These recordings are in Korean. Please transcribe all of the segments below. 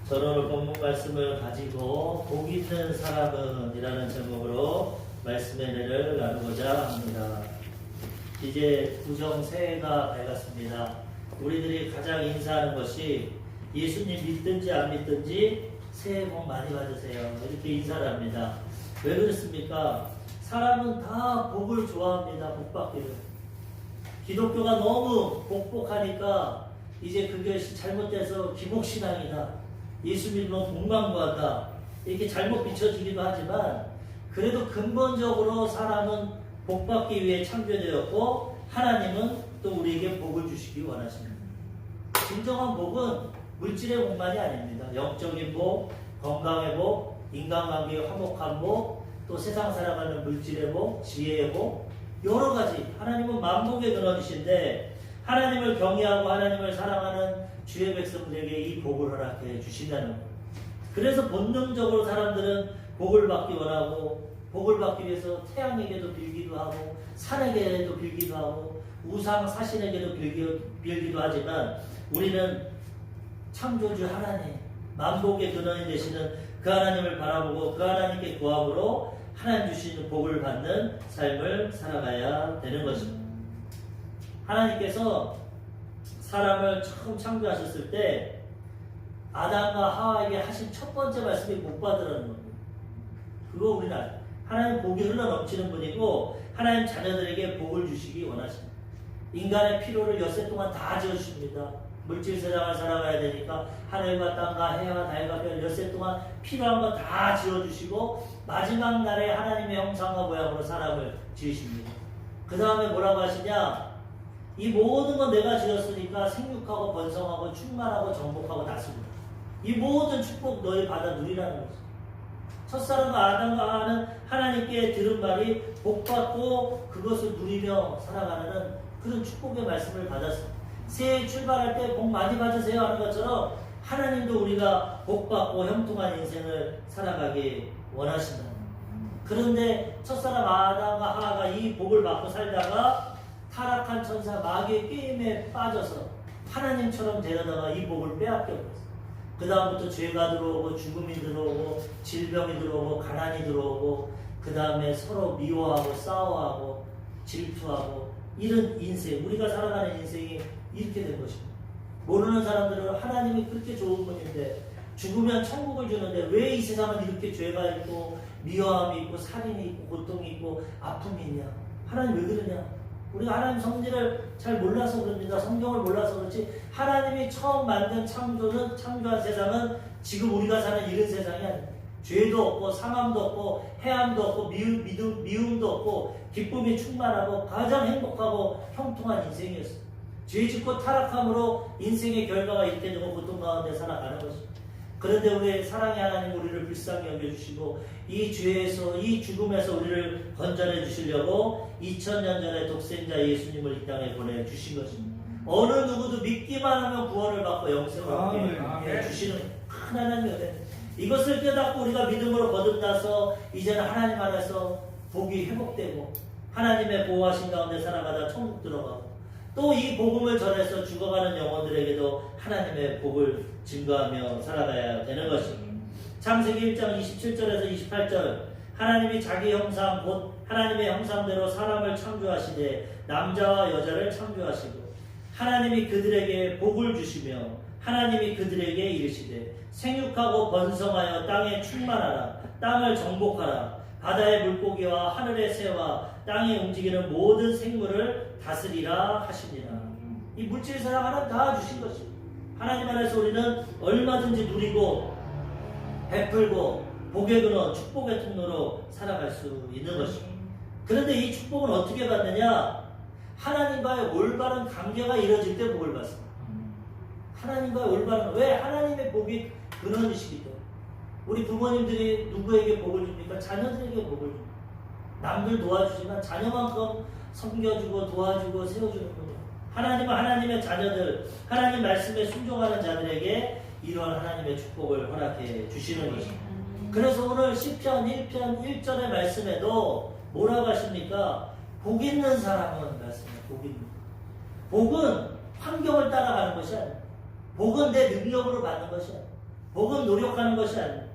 저는 오늘 본문 말씀을 가지고 복 있는 사람은 이라는 제목으로 말씀의 은혜를 나누고자 합니다. 이제 구정 새해가 밝았습니다. 우리들이 가장 인사하는 것이 예수님 믿든지 안 믿든지 새해 복 많이 받으세요. 이렇게 인사를 합니다. 왜 그렇습니까? 사람은 다 복을 좋아합니다. 복 받기를. 기독교가 너무 복복하니까 이제 그것이 잘못돼서 기복신앙이다. 예수 믿으면 복만 구한다. 이렇게 잘못 비춰지기도 하지만 그래도 근본적으로 사람은 복받기 위해 창조되었고 하나님은 또 우리에게 복을 주시기 원하십니다. 진정한 복은 물질의 복만이 아닙니다. 영적인 복, 건강의 복, 인간관계의 화목한 복, 또 세상 살아가는 물질의 복, 지혜의 복, 여러 가지. 하나님은 만복의 근원이신데 하나님을 경외하고 하나님을 사랑하는 주의 백성들에게 이 복을 허락해 주신다는 것. 그래서 본능적으로 사람들은 복을 받기 원하고 복을 받기 위해서 태양에게도 빌기도 하고 산에게도 빌기도 하고 우상 사신에게도 빌기도 하지만 우리는 창조주 하나님, 만복의 근원이 되시는 그 하나님을 바라보고 그 하나님께 구함으로 하나님 주시는 복을 받는 삶을 살아가야 되는 것입니다. 하나님께서 사람을 처음 창조하셨을 때 아담과 하와에게 하신 첫 번째 말씀이 복 받으라는 겁니다. 그거 우리는 알아요. 하나님 복이 흘러넘치는 분이고 하나님 자녀들에게 복을 주시기 원하십니다. 인간의 필요를 엿새 동안 다 지어주십니다. 물질 세상을 살아가야 되니까 하늘과 땅과 해와 달과 별 엿새 동안 필요한 거 다 지어주시고 마지막 날에 하나님의 형상과 모양으로 사람을 지으십니다. 그 다음에 뭐라고 하시냐? 이 모든 건 내가 지었으니까 생육하고 번성하고 충만하고 정복하고 다스리라. 이 모든 축복 너희 받아 누리라는 거죠. 첫사람과 아담과 하와는 하나님께 들은 말이 복받고 그것을 누리며 살아가는 그런 축복의 말씀을 받았습니다. 새해 출발할 때 복 많이 받으세요 하는 것처럼 하나님도 우리가 복받고 형통한 인생을 살아가기 원하신다. 그런데 첫사람 아담과 하와가 이 복을 받고 살다가 타락한 천사 마귀의 게임에 빠져서 하나님처럼 되려다가 이 복을 빼앗겨버렸어요. 그 다음부터 죄가 들어오고 죽음이 들어오고 질병이 들어오고 가난이 들어오고 그 다음에 서로 미워하고 싸워하고 질투하고 이런 인생, 우리가 살아가는 인생이 이렇게 된 것입니다. 모르는 사람들은 하나님이 그렇게 좋은 분인데 죽으면 천국을 주는데 왜 이 세상은 이렇게 죄가 있고 미워함이 있고 살인이 있고 고통이 있고 아픔이 있냐? 하나님 왜 그러냐? 우리가 하나님 성질을 잘 몰라서 그럽니다. 성경을 몰라서 그렇지 하나님이 처음 만든 창조한 세상은 지금 우리가 사는 이런 세상이 아닙니다. 죄도 없고 상함도 없고 해함도 없고 미움도 없고 기쁨이 충만하고 가장 행복하고 형통한 인생이었습니다. 죄 짓고 타락함으로 인생의 결과가 이렇게 되고 고통 가운데 살아가는 것입니다. 그런데 우리의 사랑의 하나님 우리를 불쌍히 여겨주시고 이 죄에서 이 죽음에서 우리를 건져내 주시려고 2000년 전에 독생자 예수님을 이 땅에 보내주신 것입니다. 어느 누구도 믿기만 하면 구원을 받고 영생을 얻게 해주시는 큰 하나님의 은혜. 이것을 깨닫고 우리가 믿음으로 거듭나서 이제는 하나님 안에서 복이 회복되고 하나님의 보호하신 가운데 살아가다 천국 들어가고 또 이 복음을 전해서 죽어가는 영혼들에게도 하나님의 복을 증거하며 살아가야 되는 것입니다. 창세기 1장 27절에서 28절 하나님이 자기 형상 곧 하나님의 형상대로 사람을 창조하시되 남자와 여자를 창조하시고 하나님이 그들에게 복을 주시며 하나님이 그들에게 이르시되 생육하고 번성하여 땅에 충만하라 땅을 정복하라 바다의 물고기와 하늘의 새와 땅에 움직이는 모든 생물을 다스리라 하시니라. 이 물질 세상 하나님 다 주신 것입니다. 하나님 안에서 우리는 얼마든지 누리고 베풀고 복의 근원, 축복의 통로로 살아갈 수 있는 것입니다. 그런데 이 축복은 어떻게 받느냐? 하나님과의 올바른 관계가 이루어질 때 복을 받습니다. 하나님과의 올바른, 왜? 하나님의 복이 근원이시기 때문에. 우리 부모님들이 누구에게 복을 줍니까? 자녀들에게 복을 줍니다. 남들 도와주지만 자녀만큼 섬겨주고 도와주고 세워주는 분이에요. 하나님은 하나님의 자녀들, 하나님 말씀에 순종하는 자들에게 이러한 하나님의 축복을 허락해 주시는 것입니다. 그래서 오늘 시편 1편 1절의 말씀에도 뭐라고 하십니까? 복 있는 사람은 말씀이에요. 복 있는. 복은 환경을 따라가는 것이 아니에요. 복은 내 능력으로 받는 것이 아니에요. 복은 노력하는 것이 아닙니다.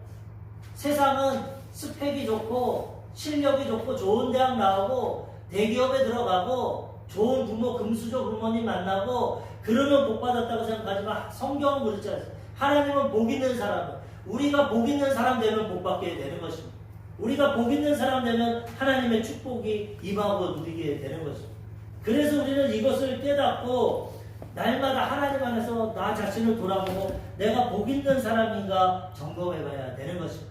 세상은 스펙이 좋고 실력이 좋고 좋은 대학 나오고 대기업에 들어가고 좋은 부모 금수저 부모님 만나고 그러면 복 받았다고 생각하지만 성경은 그렇지 않습니다. 하나님은 복 있는 사람은 우리가 복 있는 사람 되면 복 받게 되는 것입니다. 우리가 복 있는 사람 되면 하나님의 축복이 임하고 누리게 되는 것입니다. 그래서 우리는 이것을 깨닫고 날마다 하나님 안에서 나 자신을 돌아보고 내가 복 있는 사람인가 점검해봐야 되는 것입니다.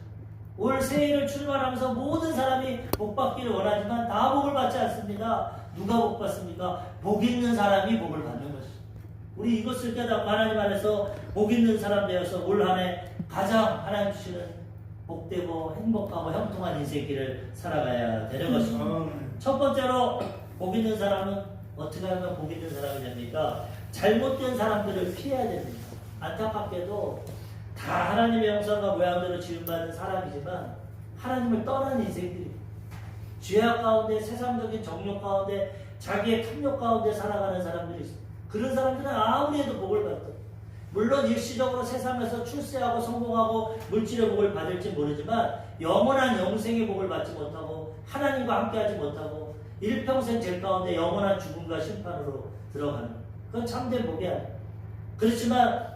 올 새해를 출발하면서 모든 사람이 복 받기를 원하지만 다 복을 받지 않습니다. 누가 복 받습니까? 복 있는 사람이 복을 받는 것입니다. 우리 이것을 깨닫고 하나님 안에서 복 있는 사람 되어서 올 한 해 가장 하나님 주시는 복되고 행복하고 형통한 인생길을 살아가야 되는 것입니다. 첫 번째로 복 있는 사람은 어떻게 하면 복 있는 사람이 됩니까? 잘못된 사람들을 피해야 됩니다. 안타깝게도 다 하나님의 형상과 모양대로 지음받은 사람이지만 하나님을 떠난 인생들이 죄악 가운데 세상적인 정욕 가운데 자기의 탐욕 가운데 살아가는 사람들이 있습니다. 그런 사람들은 아무리 해도 복을 받고 물론 일시적으로 세상에서 출세하고 성공하고 물질의 복을 받을지 모르지만 영원한 영생의 복을 받지 못하고 하나님과 함께하지 못하고 일평생 죄 가운데 영원한 죽음과 심판으로 들어가는 그건 참된 복이 아니에요. 그렇지만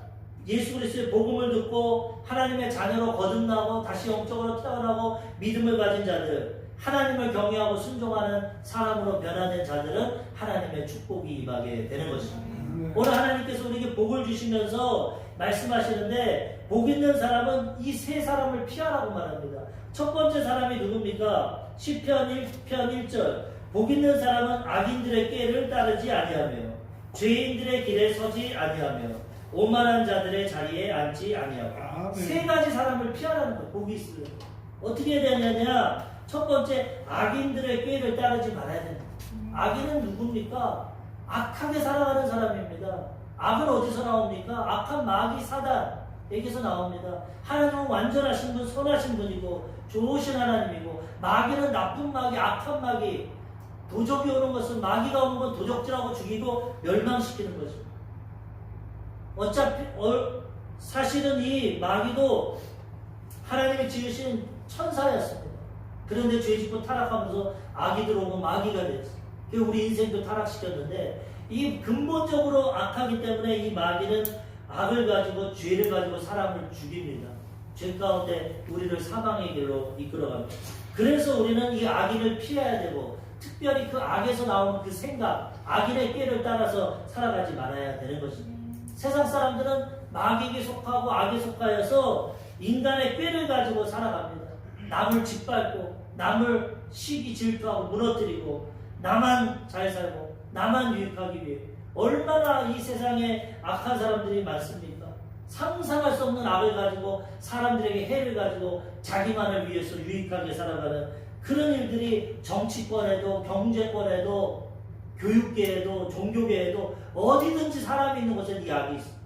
예수 그리스도의 복음을 듣고 하나님의 자녀로 거듭나고 다시 영적으로 태어나고 믿음을 가진 자들 하나님을 경외하고 순종하는 사람으로 변화된 자들은 하나님의 축복이 임하게 되는 것입니다. 오늘 하나님께서 우리에게 복을 주시면서 말씀하시는데 복 있는 사람은 이 세 사람을 피하라고 말합니다. 첫 번째 사람이 누굽니까? 시편 1편 1절 복 있는 사람은 악인들의 꾀를 따르지 아니하며 죄인들의 길에 서지 아니하며 오만한 자들의 자리에 앉지 아니하고 세 가지 사람을 피하라는 거예요. 복이 있으면 어떻게 해야 되느냐? 첫 번째 악인들의 꾀를 따르지 말아야 됩니다. 악인은 누굽니까? 악하게 살아가는 사람입니다. 악은 어디서 나옵니까? 악한 마귀 사단에게서 나옵니다. 하나님은 완전하신 분, 선하신 분이고 좋으신 하나님이고 마귀는 나쁜 마귀, 악한 마귀 도적이 오는 것은 마귀가 오는 건 도적질하고 죽이고 멸망시키는 것입니다. 어차피 사실은 이 마귀도 하나님이 지으신 천사였습니다. 그런데 죄짓고 타락하면서 악이 들어오고 마귀가 됐어요. 우리 인생도 타락시켰는데 이 근본적으로 악하기 때문에 이 마귀는 악을 가지고 죄를 가지고 사람을 죽입니다. 죄 가운데 우리를 사망의 길로 이끌어갑니다. 그래서 우리는 이 악인을 피해야 되고 특별히 그 악에서 나오는 그 생각, 악인의 꾀를 따라서 살아가지 말아야 되는 것입니다. 세상 사람들은 마귀에게 속하고 악에 속하여서 인간의 꾀를 가지고 살아갑니다. 남을 짓밟고 남을 시기 질투하고 무너뜨리고 나만 잘 살고 나만 유익하기 위해 얼마나 이 세상에 악한 사람들이 많습니까? 상상할 수 없는 악을 가지고 사람들에게 해를 가지고 자기만을 위해서 유익하게 살아가는 그런 일들이 정치권에도 경제권에도 교육계에도 종교계에도 어디든지 사람이 있는 곳에 이 악이 있습니다.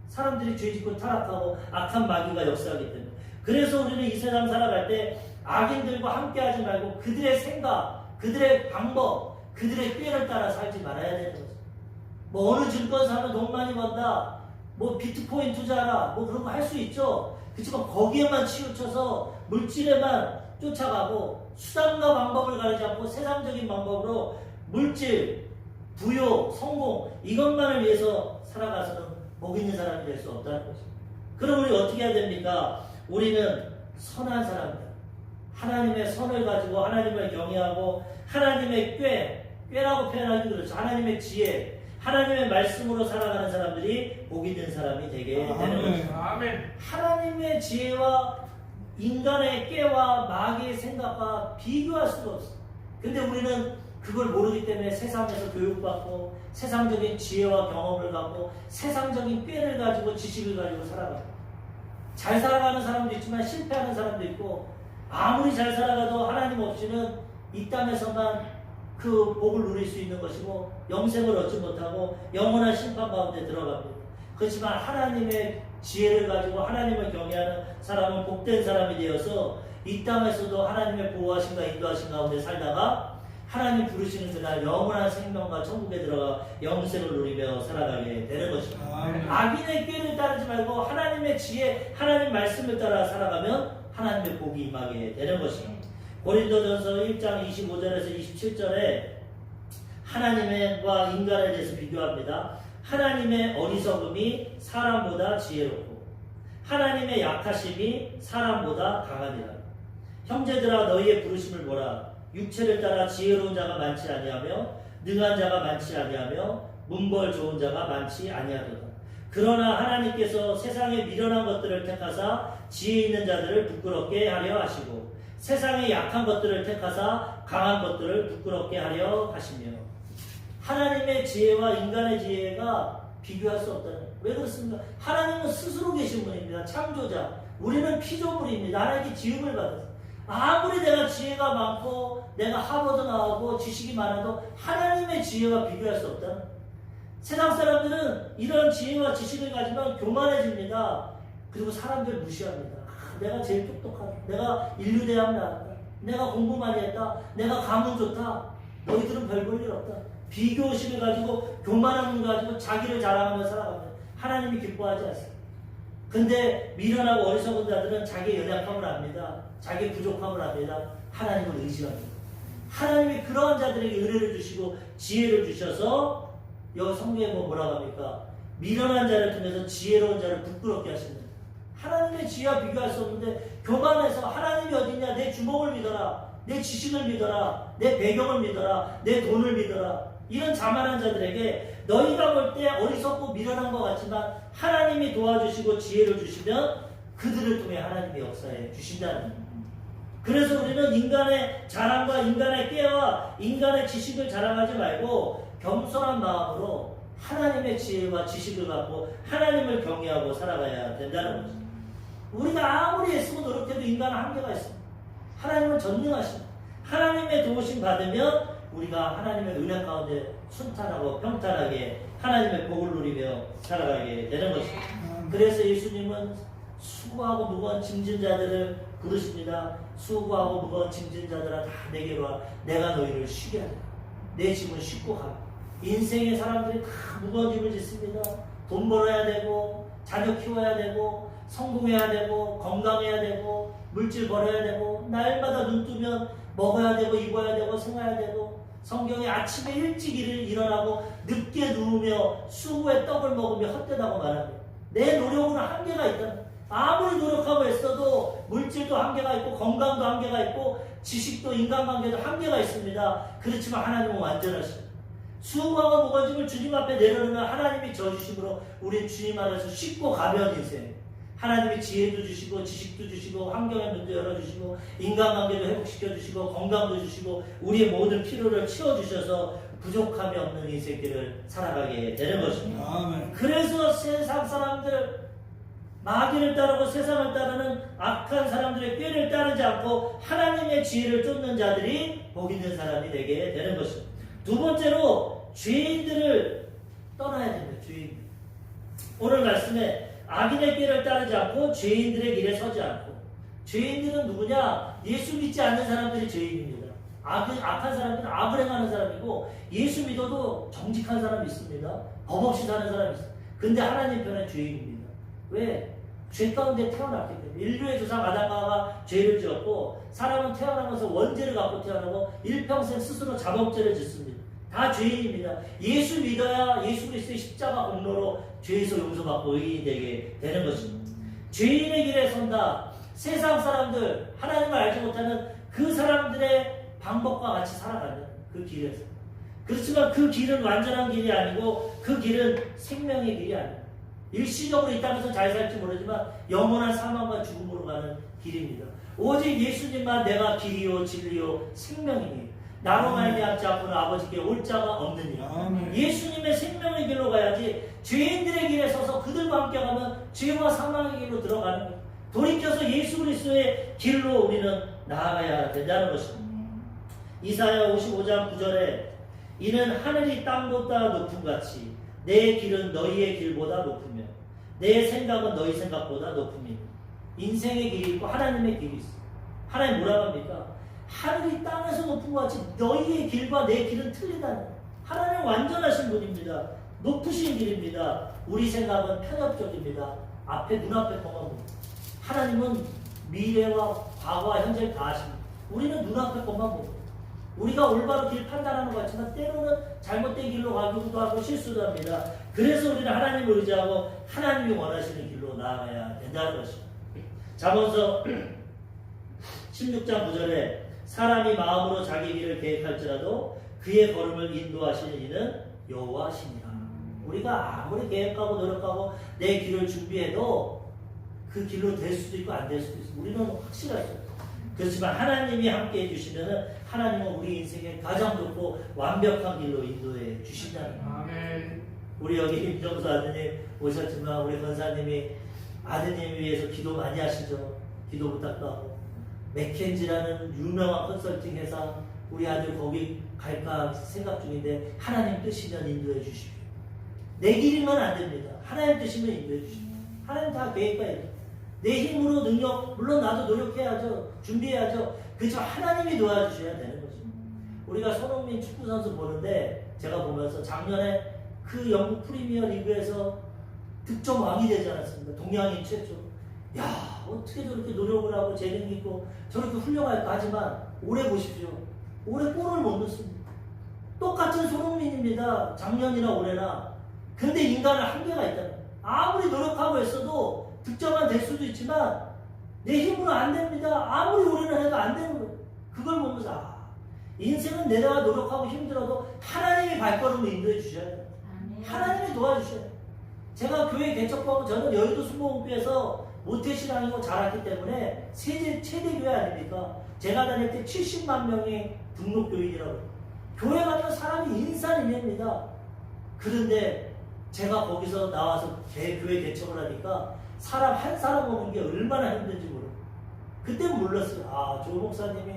사람들이 죄짓고 타락하고 악한 마귀가 역사하기 때문에 그래서 우리는 이 세상 살아갈 때 악인들과 함께하지 말고 그들의 생각, 그들의 방법, 그들의 꾀를 따라 살지 말아야 되는 거죠. 뭐 어느 증권 사면 돈 많이 번다, 뭐 비트코인 투자하라, 뭐 그런 거 할 수 있죠. 그렇지만 거기에만 치우쳐서 물질에만 쫓아가고 수단과 방법을 가리지 않고 세상적인 방법으로 물질, 부요, 성공 이것만을 위해서 살아가서는 복 있는 사람이 될 수 없다는 거죠. 그럼 우리 어떻게 해야 됩니까? 우리는 선한 사람들, 하나님의 선을 가지고 하나님을 경외하고 하나님의 꾀라고 표현하기 그렇죠. 하나님의 지혜, 하나님의 말씀으로 살아가는 사람들이 복 있는 사람이 되게 되는 거죠. 아멘. 하나님의 지혜와 인간의 꾀와 마귀의 생각과 비교할 수가 없어요. 근데 우리는 그걸 모르기 때문에 세상에서 교육받고 세상적인 지혜와 경험을 갖고 세상적인 꾀를 가지고 지식을 가지고 살아갑니다. 잘 살아가는 사람도 있지만 실패하는 사람도 있고 아무리 잘 살아가도 하나님 없이는 이 땅에서만 그 복을 누릴 수 있는 것이고 영생을 얻지 못하고 영원한 심판 가운데 들어갑니다. 그렇지만 하나님의 지혜를 가지고 하나님을 경외하는 사람은 복된 사람이 되어서 이 땅에서도 하나님의 보호하심과 인도하심 가운데 살다가 하나님 부르시는 그날 영원한 생명과 천국에 들어가 영생을 누리며 살아가게 되는 것입니다. 악인의 꾀를 따르지 말고 하나님의 지혜, 하나님 말씀을 따라 살아가면 하나님의 복이 임하게 되는 것입니다. 고린도전서 1장 25절에서 27절에 하나님과 인간에 대해서 비교합니다. 하나님의 어리석음이 사람보다 지혜롭고 하나님의 약하심이 사람보다 강하니라. 형제들아 너희의 부르심을 보라. 육체를 따라 지혜로운 자가 많지 아니하며 능한 자가 많지 아니하며 문벌 좋은 자가 많지 아니하도다. 그러나 하나님께서 세상에 미련한 것들을 택하사 지혜 있는 자들을 부끄럽게 하려 하시고 세상에 약한 것들을 택하사 강한 것들을 부끄럽게 하려 하시며. 하나님의 지혜와 인간의 지혜가 비교할 수 없다는 거예요. 왜 그렇습니까? 하나님은 스스로 계신 분입니다. 창조자. 우리는 피조물입니다. 하나님께 지음을 받았어요. 아무리 내가 지혜가 많고 내가 하버드 나오고 지식이 많아도 하나님의 지혜와 비교할 수 없다는 거예요. 세상 사람들은 이런 지혜와 지식을 가지면 교만해집니다. 그리고 사람들 무시합니다. 내가 제일 똑똑하다. 내가 인류대학 나왔다. 내가 공부 많이 했다. 내가 가문 좋다. 너희들은 별 볼 일 없다. 비교심을 가지고 교만함을 가지고 자기를 자랑하며 살아갑니다. 하나님이 기뻐하지 않습니다. 근데 미련하고 어리석은 자들은 자기의 연약함을 압니다. 자기의 부족함을 압니다. 하나님을 의지합니다. 하나님이 그러한 자들에게 은혜를 주시고 지혜를 주셔서 여기 성경에 뭐라고 합니까? 미련한 자를 통해서 지혜로운 자를 부끄럽게 하십니다. 하나님의 지혜와 비교할 수 없는데 교만해서 하나님이 어딨냐? 내 주먹을 믿어라. 내 지식을 믿어라. 내 배경을 믿어라. 내 돈을 믿어라. 이런 자만한 자들에게 너희가 볼 때 어리석고 미련한 것 같지만 하나님이 도와주시고 지혜를 주시면 그들을 통해 하나님의 역사에 주신다는 겁니다. 그래서 우리는 인간의 자랑과 인간의 깨와 인간의 지식을 자랑하지 말고 겸손한 마음으로 하나님의 지혜와 지식을 갖고 하나님을 경외하고 살아가야 된다는 거죠. 우리가 아무리 애쓰고 노력해도 인간은 한계가 있습니다. 하나님은 전능하십니다. 하나님의 도우심 받으면 우리가 하나님의 은혜 가운데 순탄하고 평탄하게 하나님의 복을 누리며 살아가게 되는 것입니다. 그래서 예수님은 수고하고 무거운 짐진 자들을 부르십니다. 수고하고 무거운 짐진 자들아 다 내게로 와. 내가 너희를 쉬게 하리라. 내 짐은 쉽고 가. 인생의 사람들이 다 무거운 짐을 짓습니다. 돈 벌어야 되고 자녀 키워야 되고 성공해야 되고 건강해야 되고 물질 벌어야 되고 날마다 눈 뜨면 먹어야 되고 입어야 되고 생활해야 되고 성경에 아침에 일찍 일어나고 늦게 누우며 수고의 떡을 먹으며 헛되다고 말합니다. 내 노력은 한계가 있다. 아무리 노력하고 애써도 물질도 한계가 있고 건강도 한계가 있고 지식도 인간관계도 한계가 있습니다. 그렇지만 하나님은 완전하십니다. 수고하고 무거운 짐을 주님 앞에 내려놓으면 하나님이 져주심으로 우리 주님 안에서 쉽고 가벼운 인생, 하나님이 지혜도 주시고 지식도 주시고 환경의 문도 열어주시고 인간관계도 회복시켜주시고 건강도 주시고 우리의 모든 필요를 채워주셔서 부족함이 없는 인생길을 살아가게 되는 것입니다. 아멘. 그래서 세상 사람들 마귀를 따르고 세상을 따르는 악한 사람들의 꾀를 따르지 않고 하나님의 지혜를 쫓는 자들이 복 있는 사람이 되게 되는 것입니다. 두 번째로 죄인들을 떠나야 됩니다. 죄인. 오늘 말씀에 악인의 길을 따르지 않고 죄인들의 길에 서지 않고. 죄인들은 누구냐? 예수 믿지 않는 사람들이 죄인입니다. 악한 사람들은 악을 행하는 사람이고 예수 믿어도 정직한 사람이 있습니다. 법 없이 사는 사람이 있습니다. 근데 하나님 편은 죄인입니다. 왜? 죄 가운데 태어났기 때문에. 인류의 조상 아담과 죄를 지었고 사람은 태어나면서 원죄를 갖고 태어나고 일평생 스스로 자범죄를 짓습니다. 다 죄인입니다. 예수 믿어야 예수 그리스도의 십자가 공로로 죄에서 용서받고 의인이 되게 되는 것입니다. 죄인의 길에 선다. 세상 사람들, 하나님을 알지 못하는 그 사람들의 방법과 같이 살아가는 그 길에서. 그렇지만 그 길은 완전한 길이 아니고 그 길은 생명의 길이 아닙니다. 일시적으로 이 땅에서 잘 살지 모르지만 영원한 사망과 죽음으로 가는 길입니다. 오직 예수님만 내가 길이요 진리요 생명이니 나로 말미암지 않고는 아버지께 올 자가 없느니라. 예수님의 생명의 길로 가야지 죄인들의 길에 서서 그들과 함께 가면 죄와 사망의 길로 들어가는 거예요. 돌이켜서 예수 그리스도의 길로 우리는 나아가야 된다는 것입니다. 이사야 55장 9절에 이는 하늘이 땅보다 높음같이 내 길은 너희의 길보다 높으며 내 생각은 너희 생각보다 높음이니. 인생의 길이 있고 하나님의 길이 있어요. 하나님 뭐라고 합니까? 하늘이 땅에서 높은 것 같이 너희의 길과 내 길은 틀리다는 거예요. 하나님은 완전하신 분입니다. 높으신 길입니다. 우리 생각은 편협적입니다. 앞에 눈앞에 것만 봅니다. 하나님은 미래와 과거와 현재를 다 아십니다. 우리는 눈앞에 것만 봅니다. 우리가 올바로 길 판단하는 것 같지만 때로는 잘못된 길로 가기도 하고 실수도 합니다. 그래서 우리는 하나님을 의지하고 하나님이 원하시는 길로 나아가야 된다는 것입니다. 잠언서 16장 9절에 사람이 마음으로 자기 길을 계획할지라도 그의 걸음을 인도하시는 이는 여호와시니라. 우리가 아무리 계획하고 노력하고 내 길을 준비해도 그 길로 될 수도 있고 안 될 수도 있습니다. 우리는 확실하죠. 그렇지만 하나님이 함께 해주시면 하나님은 우리 인생의 가장 높고 완벽한 길로 인도해 주신다는 거예요. 우리 여기 임정수 아드님 오셨지만 우리 권사님이 아드님 위해서 기도 많이 하시죠. 기도 부탁도 하고 맥켄지라는 유명한 컨설팅 회사 우리 아들 거기 갈까 생각 중인데 하나님 뜻이면 인도해 주십시오. 내 길이면 안 됩니다. 하나님 뜻이면 인도해 주십시오. 하나님 다 계획가예요. 내 힘으로 능력, 물론 나도 노력해야죠. 준비해야죠. 그렇죠. 하나님이 도와주셔야 되는 거죠. 우리가 손흥민 축구선수 보는데 제가 보면서 작년에 그 영국 프리미어 리그에서 득점 왕이 되지 않았습니까? 동양인 최초. 야, 어떻게 저렇게 노력을 하고 재능 있고 저렇게 훌륭할까 하지만 올해 보십시오. 올해 골을 못 넣습니다. 똑같은 손흥민입니다. 작년이나 올해나. 근데 인간은 한계가 있다는 거예요. 아무리 노력하고 했어도 득점만 될 수도 있지만 내 힘으로 안 됩니다. 아무리 우리는 해도 안 되는 거예요. 그걸 보면서 인생은 내가 노력하고 힘들어도 하나님이 발걸음을 인도해 주셔야 돼요. 하나님이 도와주셔야 돼요. 제가 교회 개척하고 저는 여의도 수목원교에서 모태신앙이고 자랐기 때문에 최대 교회 아닙니까? 제가 다닐 때 70만 명이 등록교인이라고. 교회 가면 사람이 인산인해입니다. 그런데 제가 거기서 나와서 교회 개척을 하니까 사람 한 사람 오는 게 얼마나 힘든지 모르고 그때는 몰랐어요. 조 목사님이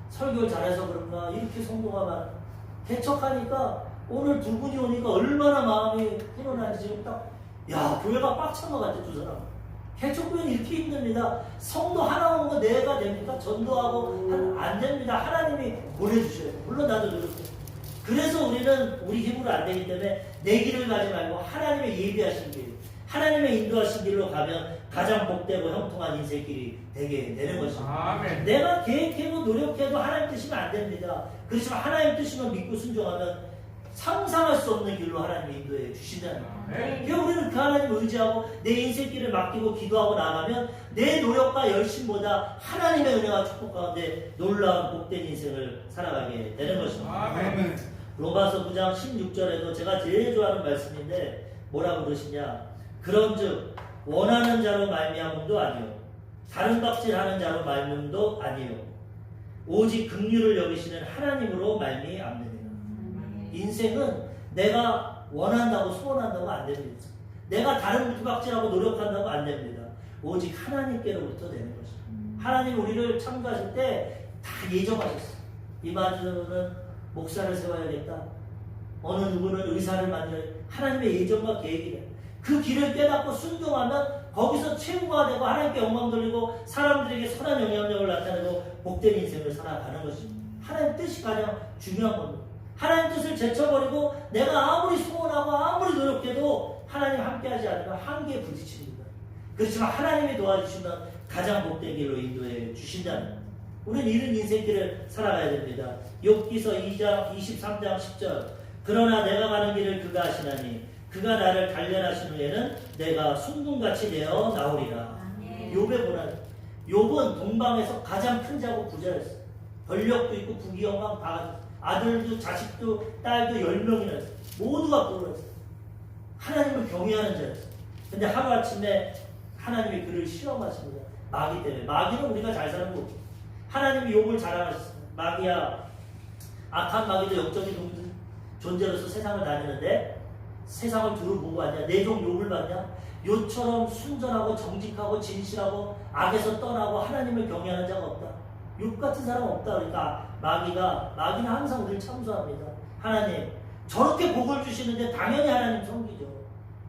설교를 잘해서 그런가 이렇게 성도가 많아. 개척하니까 오늘 두 분이 오니까 얼마나 마음이 훈훈한지 지금 교회가 빡찬 것 같아. 두 사람 개척교회는 이렇게 힘듭니다. 성도 하나 오는 거 내가 됩니까? 전도하고 안 됩니다. 하나님이 보내주셔요. 물론 나도 노력해. 그래서 우리는 우리 힘으로 안 되기 때문에 내 길을 가지 말고 하나님의 예비하신 길, 하나님의 인도하신 길로 가면 가장 복되고 형통한 인생길이 되게 되는 것입니다. 아멘. 내가 계획해도 노력해도 하나님 뜻이면 안 됩니다. 그렇지만 하나님 뜻이면 믿고 순종하면 상상할 수 없는 길로 하나님이 인도해 주신다는 거예요. 그래서 우리는 그 하나님을 의지하고 내 인생길을 맡기고 기도하고 나가면 내 노력과 열심보다 하나님의 은혜와 축복 가운데 놀라운 복된 인생을 살아가게 되는 것입니다. 아멘. 로마서 9장 16절에도 제가 제일 좋아하는 말씀인데 뭐라고 그러시냐. 그런즉 원하는 자로 말미암음도 아니요 다른 갑질하는 자로 말미암음도 아니요 오직 긍휼을 여기시는 하나님으로 말미암느니라. 인생은 내가 원한다고 소원한다고 안 됩니다. 내가 다른 부각질하고 노력한다고 안 됩니다. 오직 하나님께로부터 되는 것입니다. 하나님 우리를 창조하실 때 다 예정하셨어요. 이마저는 목사를 세워야겠다. 어느 누구는 의사를 만들어야 하나님의 예정과 계획이래. 그 길을 깨닫고 순종하면 거기서 최고가 되고 하나님께 영광 돌리고 사람들에게 선한 영향력을 나타내고 복된 인생을 살아가는 것입니다. 하나님 뜻이 가장 중요한 겁니다. 하나님 뜻을 제쳐버리고 내가 아무리 소원하고 아무리 노력해도 하나님 함께하지 않으면 한계에 부딪힙니다. 그렇지만 하나님이 도와주시면 가장 복된 길로 인도해 주신다는 거예요. 우리는 이런 인생길을 살아가야 됩니다. 욥기서 2장 23장 10절 그러나 내가 가는 길을 그가 아시나니 그가 나를 단련하신 후에는 내가 순금같이 되어 나오리라. 욥의 고난. 욥은 동방에서 가장 큰 자고 부자였어요. 권력도 있고 부귀영광 다 가졌어요. 아들도 자식도 딸도 10명이나 있어요. 모두가 부러웠어요. 하나님을 경외하는 자였어요. 근데 하루아침에 하나님이 그를 실험하십니다. 마귀 때문에. 마귀는 우리가 잘 사는 거고 하나님이 욥을 자랑하셨습니다. 마귀야, 악한 마귀도 영적인 존재로서 세상을 다니는데 세상을 두루 보고 왔냐? 내 종 욥을 봤냐? 욥처럼 순전하고 정직하고 진실하고 악에서 떠나고 하나님을 경외하는 자가 없다. 욥 같은 사람 없다. 그러니까 마귀는 항상 우리를 참소합니다. 하나님 저렇게 복을 주시는데 당연히 하나님 섬기죠.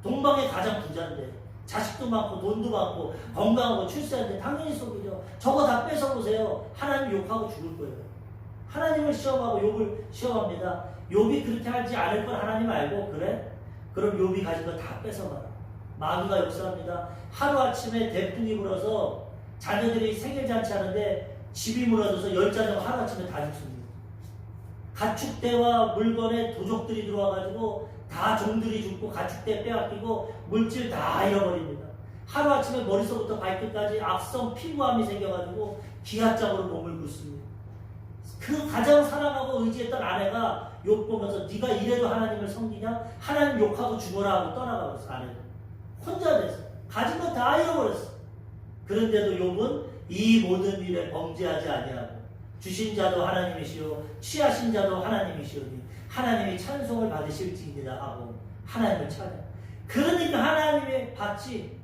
동방의 가장 부자인데 자식도 많고 돈도 많고 건강하고 출세하는데 당연히 속이죠. 저거 다 뺏어보세요. 하나님 욕하고 죽을 거예요. 하나님을 시험하고 욥을 시험합니다. 욥이 그렇게 하지 않을 걸 하나님 알고 그래? 그럼 욥이 가진 거 다 뺏어가라. 마귀가 역사합니다. 하루아침에 대풍이 불어서 자녀들이 생일잔치 하는데 집이 무너져서 10자녀가 하루아침에 다 죽습니다. 가축대와 물건에 도적들이 들어와가지고 다 종들이 죽고 가축대 빼앗기고 물질 다 잃어버립니다. 하루아침에 머리서부터 발끝까지 악성 피부암이 생겨가지고 기하장으로 몸을 굽습니다. 그 가장 사랑하고 의지했던 아내가 욕 보면서 네가 이래도 하나님을 섬기냐? 하나님 욕하고 죽어라 하고 떠나가버렸어. 아내가 혼자 됐어. 가진 거 다 잃어버렸어. 그런데도 욥은 이 모든 일에 범죄하지 아니하고 주신 자도 하나님이시오 취하신 자도 하나님이시오니 하나님이 찬송을 받으실지이다 하고 하나님을 찾아. 그러니까 하나님의 받지.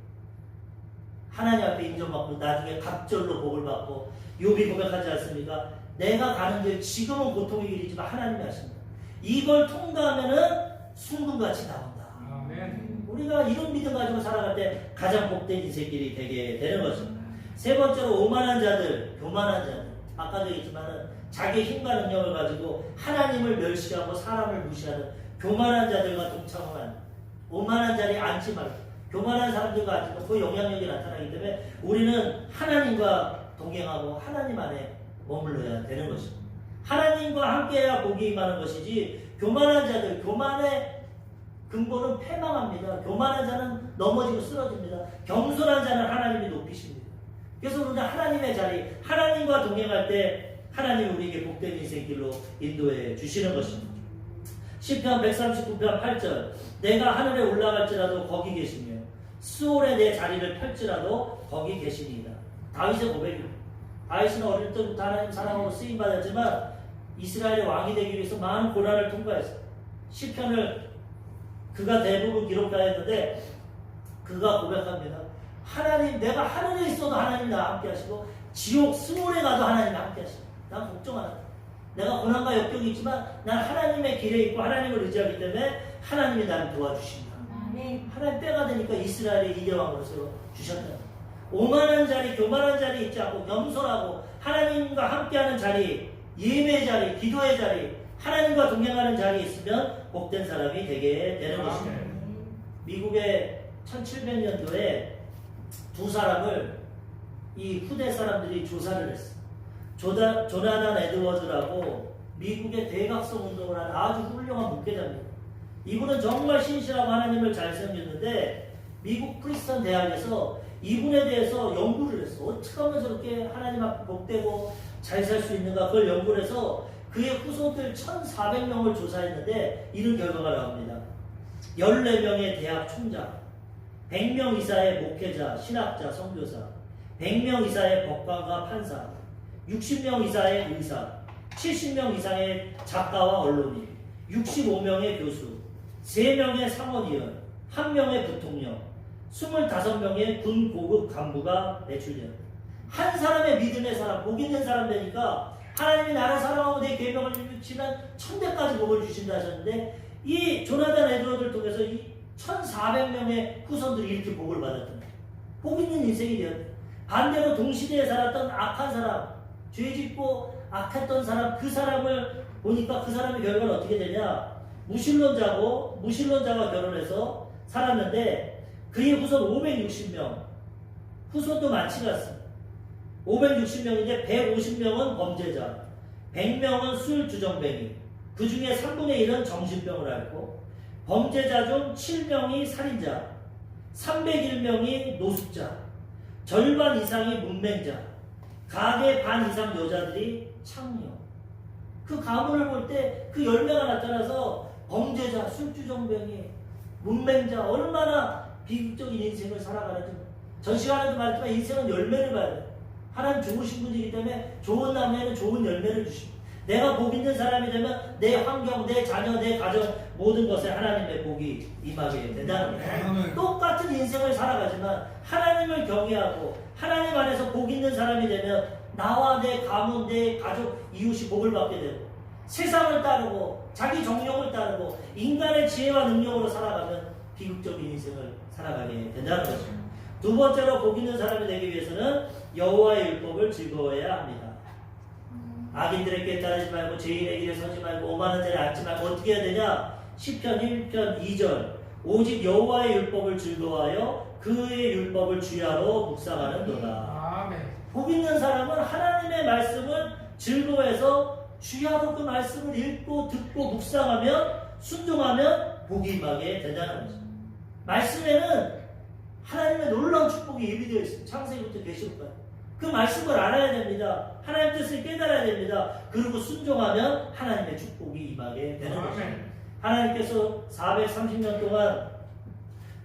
하나님 앞에 인정받고 나중에 갑절로 복을 받고 욥이 고백하지 않습니까? 내가 가는 길 지금은 고통의 길이지만 하나님이 하신다. 이걸 통과하면은 순금같이 나온다. 아멘. 우리가 이런 믿음 가지고 살아갈 때 가장 복된 인생길이 되게 되는 것입니다. 세 번째로 오만한 자들, 교만한 자들. 아까도 얘기했지만은 자기 힘과 능력을 가지고 하나님을 멸시하고 사람을 무시하는 교만한 자들과 동참하는 오만한 자리에 앉지 말고 교만한 사람들과 앉으면 그 영향력이 나타나기 때문에 우리는 하나님과 동행하고 하나님 안에 머물러야 되는 것입니다. 하나님과 함께해야 복이 임하는 것이지 교만한 자들, 교만의 근본은 패망합니다. 교만한 자는 넘어지고 쓰러집니다. 겸손한 자는 하나님이 높이십니다. 그래서 우리는 하나님의 자리, 하나님과 동행할 때 하나님이 우리에게 복된 인생길로 인도해 주시는 것입니다. 시편 139편 8절 내가 하늘에 올라갈지라도 거기 계시며 수월에 내 자리를 펼지라도 거기 계시니이다. 다윗의 고백입니다. 다윗은 어릴 때부터 하나님 사랑으로 쓰임받았지만 이스라엘의 왕이 되기 위해서 많은 고난을 통과했어요. 시편을 그가 대부분 기록하였는데 그가 고백합니다. 하나님, 내가 하늘에 있어도 하나님이 나와 함께 하시고 지옥 스몰에 가도 하나님이 함께 하시고 난 걱정 안 한다. 내가 고난과 역경이 있지만 난 하나님의 길에 있고 하나님을 의지하기 때문에 하나님이 나를 도와주신다. 하나님 때가 되니까 이스라엘의 이대왕으로 세워주셨다. 오만한 자리, 교만한 자리 있지 않고 겸손하고 하나님과 함께하는 자리, 예배의 자리, 기도의 자리, 하나님과 동행하는 자리에 있으면 복된 사람이 되게 되는 것입니다. 미국의 1700년도에 두 사람을 이 후대 사람들이 조사를 했어요. 조나단 에드워즈라고 미국의 대각성 운동을 한 아주 훌륭한 목회자입니다. 이분은 정말 신실하고 하나님을 잘 섬겼는데 미국 프리스턴 대학에서 이분에 대해서 연구를 했어. 어떻게 하면 저렇게 하나님 앞에 복되고 잘 살 수 있는가 그걸 연구를 해서 그의 후손들 1400명을 조사했는데 이런 결과가 나옵니다. 14명의 대학 총장, 100명 이상의 목회자, 신학자, 선교사, 100명 이상의 법관과 판사, 60명 이상의 의사, 70명 이상의 작가와 언론인, 65명의 교수, 3명의 상원의원, 1명의 부통령, 25명의 군 고급 간부가 배출되었다. 한 사람의 믿음의 사람, 복 있는 사람 되니까 하나님이 나를 사랑하고 내 계명을 지키면 1000대까지 복을 주신다 하셨는데 이 조나단 에드워드를 통해서 이 1400명의 후손들이 이렇게 복을 받았던 거예요. 복 있는 인생이 되었다. 반대로 동시대에 살았던 악한 사람, 죄짓고 악했던 사람, 그 사람을 보니까 그 사람의 결과는 어떻게 되냐? 무신론자가 결혼해서 살았는데 그의 후손 560명, 후손도 많지가 않습니다. 560명인데 150명은 범죄자, 100명은 술 주정뱅이, 그 중에 3분의 1은 정신병을 앓고, 범죄자 중 7명이 살인자, 301명이 노숙자, 절반 이상이 문맹자, 가계 반 이상 여자들이 창녀. 그 가문을 볼 때 그 열매가 나타나서 범죄자, 술주정뱅이, 문맹자 얼마나 비극적인 인생을 살아가는지 전 시간에도 말했지만 인생은 열매를 봐야 돼. 하나님 좋으신 분이기 때문에 좋은 나무에는 좋은 열매를 주십니다. 내가 복 있는 사람이 되면 내 환경, 내 자녀, 내 가정 모든 것에 하나님의 복이 임하게 된다는 거예요. 똑같은 인생을 살아가지만 하나님을 경외하고 하나님 안에서 복 있는 사람이 되면 나와 내 가문, 내 가족, 이웃이 복을 받게 되고 세상을 따르고 자기 정욕을 따르고 인간의 지혜와 능력으로 살아가면 비극적인 인생을 살아가게 된다는 것입니다. 두 번째로 복 있는 사람이 되기 위해서는 여호와의 율법을 즐거워해야 합니다. 악인들에게 따르지 말고 죄인의 길에 서지 말고 오만한 자리에 앉지 말고 어떻게 해야 되냐? 시편 1편 2절 오직 여호와의 율법을 즐거워하여 그의 율법을 주야로 묵상하는도다. 아멘. 복 있는 사람은 하나님의 말씀을 즐거워해서 주야로 그 말씀을 읽고 듣고 묵상하면 순종하면 복이 임하게 된다는 거죠. 말씀에는 하나님의 놀라운 축복이 예비되어 있습니다. 창세기부터 계시록까지. 그 말씀을 알아야 됩니다. 하나님 뜻을 깨달아야 됩니다. 그리고 순종하면 하나님의 축복이 임하게 되는 거죠. 하나님께서 430년 동안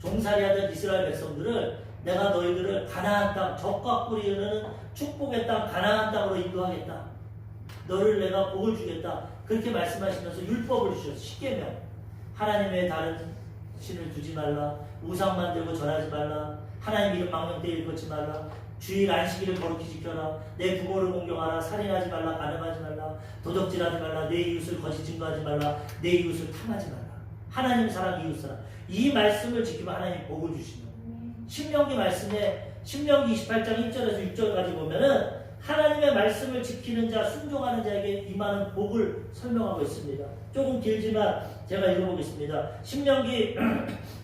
종살이하던 이스라엘 백성들을 내가 너희들을 가나안 땅, 적과 꿀이 흐르는 축복의 땅, 가나안 땅으로 인도하겠다. 너를 내가 복을 주겠다. 그렇게 말씀하시면서 율법을 주셨어요. 십계명. 하나님 외에 다른 신을 두지 말라. 우상 만들고 절하지 말라. 하나님 이름 망령되이 일컫지 말라. 주일 안식일을 거룩히 지켜라. 내 부모를 공경하라. 살인하지 말라. 간음하지 말라. 도적질하지 말라. 내 이웃을 거짓 증거하지 말라. 내 이웃을 탐하지 말라. 하나님 사랑 이웃 사랑. 이 말씀을 지키면 하나님 복을 주시는 거예요. 신명기 말씀에 신명기 28장 1절에서 6절까지 보면은 하나님의 말씀을 지키는 자, 순종하는 자에게 임하는 복을 설명하고 있습니다. 조금 길지만 제가 읽어보겠습니다. 신명기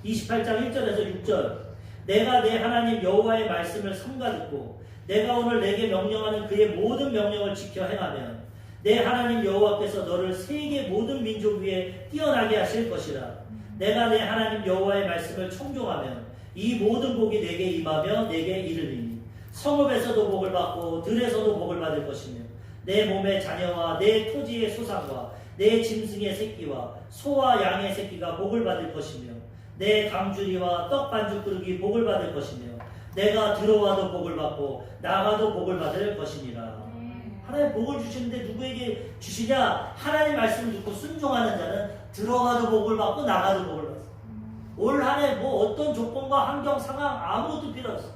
28장 1절에서 6절 내가 내 하나님 여호와의 말씀을 삼가 듣고 내가 오늘 내게 명령하는 그의 모든 명령을 지켜 행하면 내 하나님 여호와께서 너를 세계 모든 민족 위에 뛰어나게 하실 것이라. 내가 내 하나님 여호와의 말씀을 청종하면 이 모든 복이 내게 임하며 내게 이르리니 성읍에서도 복을 받고 들에서도 복을 받을 것이며 내 몸의 자녀와 내 토지의 소산과 내 짐승의 새끼와 소와 양의 새끼가 복을 받을 것이며 내 강주리와 떡 반죽 그릇이 복을 받을 것이며 내가 들어와도 복을 받고 나가도 복을 받을 것이니라. 하나님 복을 주시는데 누구에게 주시냐? 하나님 말씀을 듣고 순종하는 자는 들어가도 복을 받고 나가도 복을 받습니다. 올 한 해 뭐 어떤 조건과 환경 상황 아무것도 필요 없어.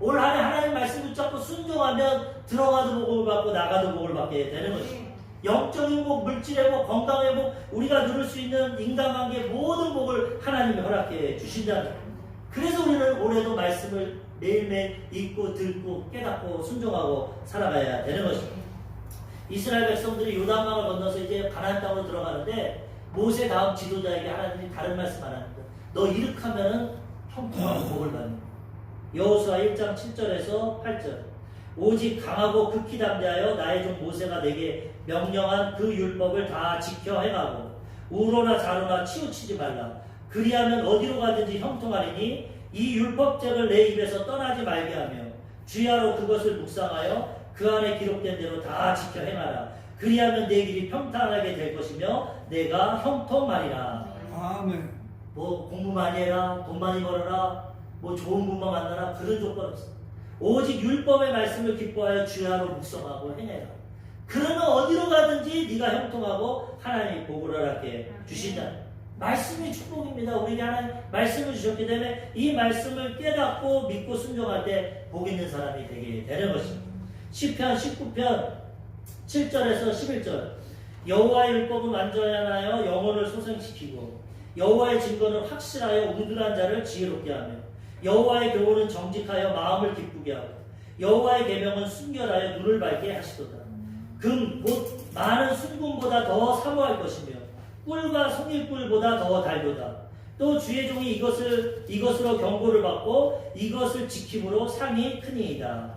올 한 해 하나님 말씀 붙잡고 순종하면 들어가도 복을 받고 나가도 복을 받게 되는 것입니다. 영적인 복, 물질의 복, 건강의 복, 우리가 누릴 수 있는 인간관계 모든 복을 하나님이 허락해 주신다는 거예요. 그래서 우리는 올해도 말씀을 매일매일 읽고 듣고 깨닫고 순종하고 살아가야 되는 것입니다. 이스라엘 백성들이 요단강을 건너서 이제 가나안 땅으로 들어가는데 모세 다음 지도자에게 하나님이 다른 말씀 안 하는 거예요. 너 이렇게하면은 형통하고 복을 받는 거예요. 여호수아 1장 7절에서 8절 오직 강하고 극히 담대하여 나의 종 모세가 내게 명령한 그 율법을 다 지켜 행하고 우로나 좌로나 치우치지 말라. 그리하면 어디로 가든지 형통하리니 이 율법책을 내 입에서 떠나지 말게 하며 주야로 그것을 묵상하여 그 안에 기록된 대로 다 지켜 행하라. 그리하면 내 길이 평탄하게 될 것이며 내가 형통하리라. 아멘. 뭐 공부 많이 해라, 돈 많이 벌어라, 뭐 좋은 분만 만나라, 그런 조건 없어. 오직 율법의 말씀을 기뻐하여 주야로 묵상하고 행해라. 그러면 어디로 가든지 네가 형통하고 하나님이 복을 허락해 주신다. 말씀이 축복입니다. 우리에게 하나님 말씀을 주셨기 때문에 이 말씀을 깨닫고 믿고 순종할 때 복 있는 사람이 되게 되는 것입니다. 시편 19편 7절에서 11절 여호와의 율법은 완전하여 영혼을 소생시키고 여호와의 증거는 확실하여 우둔한 자를 지혜롭게 하며 여호와의 교훈은 정직하여 마음을 기쁘게 하고 여호와의 계명은 순결하여 눈을 밝게 하시도다. 금 곧 많은 순금보다 더 사모할 것이며 꿀과 송일꿀보다 더 달도다. 또 주의 종이 이것으로 경고를 받고 이것을 지킴으로 상이 크니이다.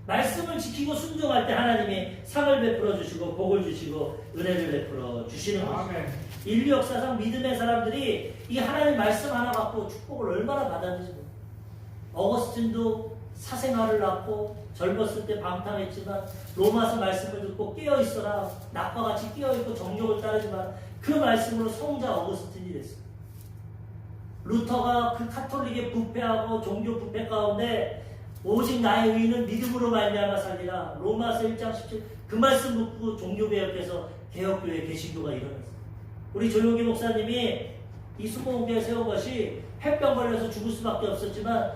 말씀을 지키고 순종할 때 하나님이 상을 베풀어 주시고 복을 주시고 은혜를 베풀어 주시는 것입니다. 인류 역사상 믿음의 사람들이 이 하나님 말씀 하나 갖고 축복을 얼마나 받았는지 모릅니다. 어거스틴도 사생아를 낳고 젊었을 때 방탕했지만 로마서 말씀을 듣고 깨어있어라. 낙과 같이 깨어있고 정욕을 따르지 마라. 그 말씀으로 성자 어거스틴이 됐어요. 루터가 그 카톨릭의 부패하고 종교 부패 가운데 오직 나의 의인은 믿음으로 말미암아 살리라. 로마서 1장 17 그 말씀 듣고 종교개혁해서 개혁교회 개신교가 일어났어요. 우리 조용기 목사님이 이 수공교회 세운 것이 폐병 걸려서 죽을 수밖에 없었지만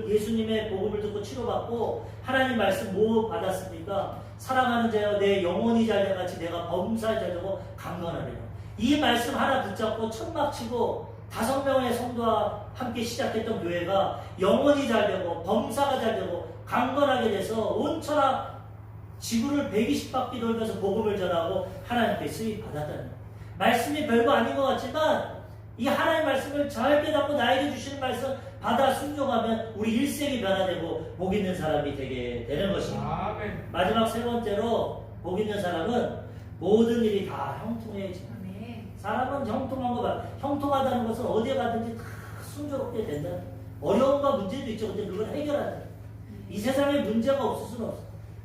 예수님의 복음을 듣고 치료받고 하나님 말씀 뭐 받았습니까? 사랑하는 자여 내 영혼이 잘돼같이 내가 범사에 잘되고 강건하리라. 이 말씀 하나 붙잡고 천막 치고 5명의 성도와 함께 시작했던 교회가 영원히 잘 되고 범사가 잘 되고 강건하게 돼서 온 천하 지구를 120바퀴 돌면서 복음을 전하고 하나님께 쓰임 받았다는 말씀이 별거 아닌 것 같지만 이 하나님의 말씀을 잘 깨닫고 나에게 주시는 말씀 받아 순종하면 우리 일생이 변화되고 복 있는 사람이 되게 되는 것입니다. 아멘. 마지막 세 번째로 복 있는 사람은 모든 일이 다 형통해지는 사람은 형통한 거 봐. 형통하다는 것은 어디에 가든지 다 순조롭게 된다. 어려움과 문제도 있죠. 근데 그걸 해결한다. 이 세상에 문제가 없을 수는 없어.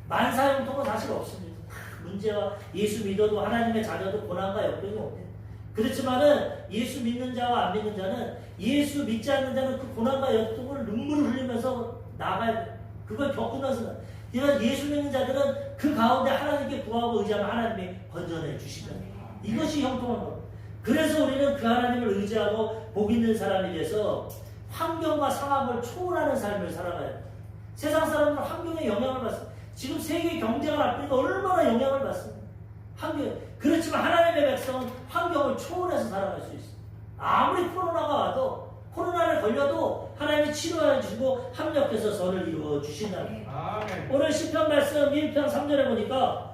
만사형통은 사실 없습니다. 문제와 예수 믿어도 하나님의 자녀도 고난과 역경이 없대요. 그렇지만은 예수 믿는 자와 안 믿는 자는 예수 믿지 않는 자는 그 고난과 역경을 눈물을 흘리면서 나가야 돼. 그걸 겪으면서 그러니까 예수 믿는 자들은 그 가운데 하나님께 구하고 의지하면 하나님이 건져내 주시다. 이것이 형통한 것. 그래서 우리는 그 하나님을 의지하고 복 있는 사람이 돼서 환경과 상황을 초월하는 삶을 살아가야 돼. 세상 사람들은 환경에 영향을 받습니다. 지금 세계 경제가 나쁘니까 얼마나 영향을 받습니다. 환경. 그렇지만 하나님의 백성은 환경을 초월해서 살아갈 수 있어요. 아무리 코로나가 와도 코로나를 걸려도 하나님이 치료해 주고 합력해서 선을 이루어 주신다. 오늘 시편 말씀 1편 3절에 보니까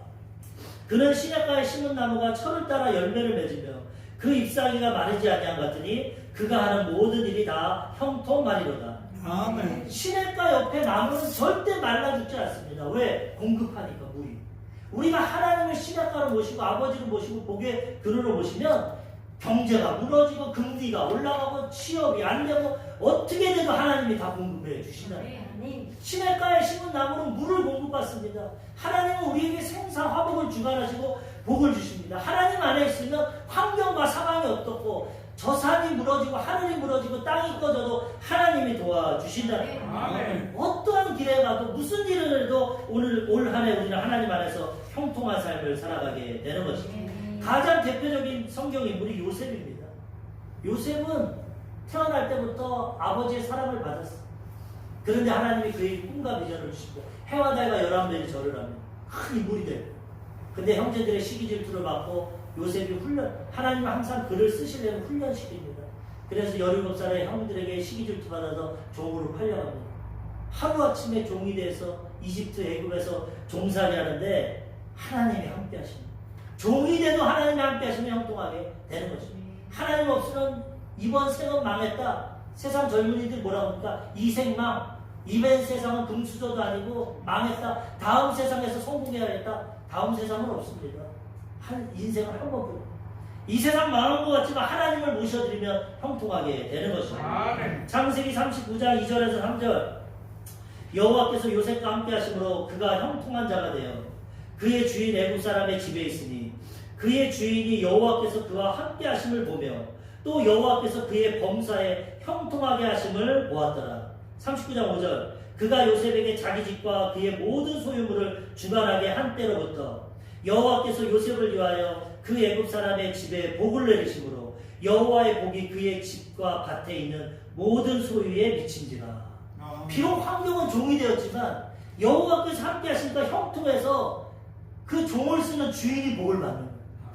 그는 시냇가에 심은 나무가 철을 따라 열매를 맺으며 그 잎사귀가 마르지 아니한 같으니 그가 하는 모든 일이 다 형통하리로다. 아멘. 시냇가 옆에 나무는 절대 말라 죽지 않습니다. 왜? 공급하니까 물이. 우리가 하나님을 시냇가로 모시고 아버지를 모시고 복의 그루로 모시면 경제가 무너지고 금리가 올라가고 취업이 안 되고 어떻게 돼도 하나님이 다 공급해 주신다. 시냇가에 심은 나무는 물을 공급받습니다. 하나님은 우리에게 생사 화복을 주관하시고 복을 주십니다. 하나님 안에 있으면 환경과 상황이 어떻고 저 산이 무너지고 하늘이 무너지고 땅이 꺼져도 하나님이 도와주신다. 어떠한 길에 가도 무슨 일을 해도 오늘 올 한 해 우리는 하나님 안에서 형통한 삶을 살아가게 되는 것입니다. 가장 대표적인 성경 인물이 요셉입니다. 요셉은 태어날 때부터 아버지의 사랑을 받았어요. 그런데 하나님이 그에게 꿈과 비전을 주시고 해와 달과 11별이 절을 하면 큰 인물이 되고 근데 형제들의 시기 질투를 받고 요셉이 하나님은 항상 그를 쓰시려면 훈련시킵니다. 그래서 17살의 형들에게 시기 질투 받아서 종으로 팔려갑니다. 하루아침에 종이 돼서 이집트 애굽에서 종살이 하는데 하나님이 함께 하십니다. 종이 돼도 하나님이 함께 하시면 형통하게 되는 것입니다. 하나님 없으면 이번 생은 망했다. 세상 젊은이들 뭐라고 합니까? 이 생망. 이번 세상은 금수저도 아니고 망했다. 다음 세상에서 성공해야겠다. 다음 세상은 없습니다. 인생을 한 번뿐. 이 세상 망한 것 같지만 하나님을 모셔드리면 형통하게 되는 것입니다. 창세기 39장 2절에서 3절 여호와께서 요셉과 함께 하심으로 그가 형통한 자가 되어 그의 주인 애굽 사람의 집에 있으니 그의 주인이 여호와께서 그와 함께 하심을 보며 또 여호와께서 그의 범사에 형통하게 하심을 보았더라. 39장 5절 그가 요셉에게 자기 집과 그의 모든 소유물을 주관하게 한 때로부터 여호와께서 요셉을 위하여 그 애굽 사람의 집에 복을 내리심으로 여호와의 복이 그의 집과 밭에 있는 모든 소유에 미친지라. 비록 환경은 종이 되었지만 여호와께서 함께 하시니까 형통해서 그 종을 쓰는 주인이 복을 받는 거예요.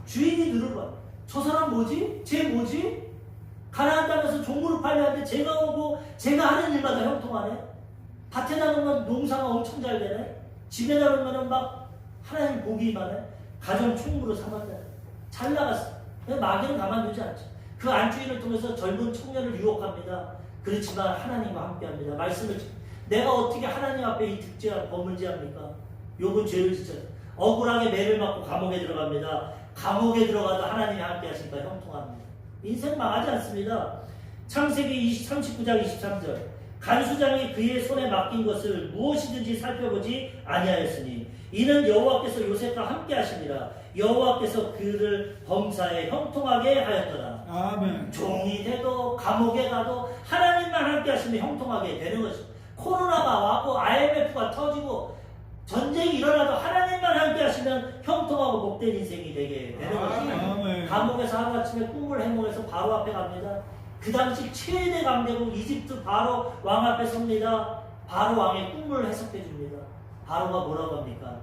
주인이 누를 받는 거예요. 저 사람 뭐지? 쟤 뭐지? 가나안 땅에서 종으로 팔려는데 제가 오고 제가 하는 일마다 형통하네. 밭에 나누면 농사가 엄청 잘 되네. 집에 나누면 막 하나님 복이 임하네. 가정 총무로 삼았네. 잘 나갔어. 마귀는 가만두지 않죠. 그 안주인을 통해서 젊은 청년을 유혹합니다. 그렇지만 하나님과 함께합니다. 말씀을 내가 어떻게 하나님 앞에 이 득죄와 범을지합니까? 욥은 죄를 짓잖아요. 억울하게 매를 맞고 감옥에 들어갑니다. 감옥에 들어가도 하나님이 함께 하시니까 형통합니다. 인생 망하지 않습니다. 창세기 39장 23절 간수장이 그의 손에 맡긴 것을 무엇이든지 살펴보지 아니하였으니 이는 여호와께서 요셉과 함께 하시니라. 여호와께서 그를 범사에 형통하게 하였더라. 아멘. 종이 돼도 감옥에 가도 하나님만 함께 하시면 형통하게 되는 것입니다. 코로나가 와고 IMF가 터지고 전쟁이 일어나도 하나님만 함께 하시면 형통하고 복된 인생이 되게 되는 것입니다. 감옥에서 하루아침에 꿈을 해몽해서 바로 앞에 갑니다. 그 당시 최대 강대국 이집트 바로 왕 앞에 섭니다. 바로 왕의 꿈을 해석해 줍니다. 바로가 뭐라고 합니까?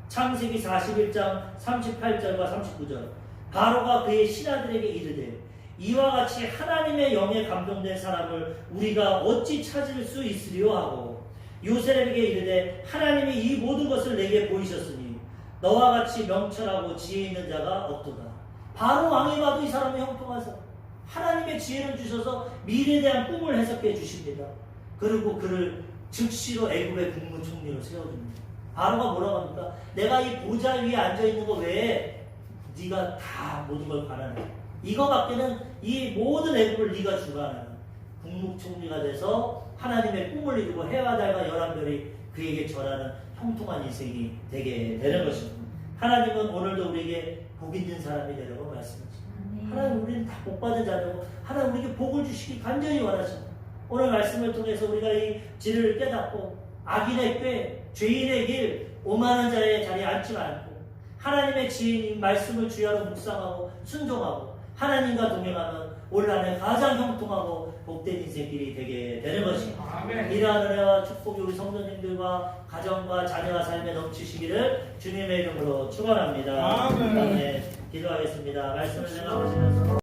창세기 41장 38절과 39절 바로가 그의 신하들에게 이르되 이와 같이 하나님의 영에 감동된 사람을 우리가 어찌 찾을 수 있으리요 하고 요셉에게 이르되 하나님이 이 모든 것을 내게 보이셨으니 너와 같이 명철하고 지혜 있는 자가 없도다. 바로 왕이 봐도 이 사람이 형통하사 하나님의 지혜를 주셔서 미래에 대한 꿈을 해석해 주십니다. 그리고 그를 즉시로 애굽의 국무총리로 세워줍니다. 바로가 뭐라고 합니까? 내가 이 보좌 위에 앉아있는 거 외에 네가 다 모든 걸 관할해. 이거밖에는 이 모든 애굽을 네가 주관하는 국무총리가 돼서 하나님의 꿈을 이루고 해와 달과 열한 별이 그에게 절하는 형통한 인생이 되게 되는 것입니다. 하나님은 오늘도 우리에게 복 있는 사람이 되라고 말씀하십니다. 하나님 우리는 다 복 받은 자라고 하나님 우리에게 복을 주시기 간절히 원하십니다. 오늘 말씀을 통해서 우리가 이 진리를 깨닫고 악인의 꾀, 죄인의 길, 오만한 자의 자리에 앉지 않고 하나님의 지혜인 말씀을 주야로 묵상하고 순종하고 하나님과 동행하면 올 한해 가장 형통하고 복된 인생길이 되게 되는 것입니다. 이러한 은혜와 축복이 우리 성도님들과 가정과 자녀와 삶에 넘치시기를 주님의 이름으로 축원합니다. 아멘. 기도하겠습니다. 말씀을 생각하시면서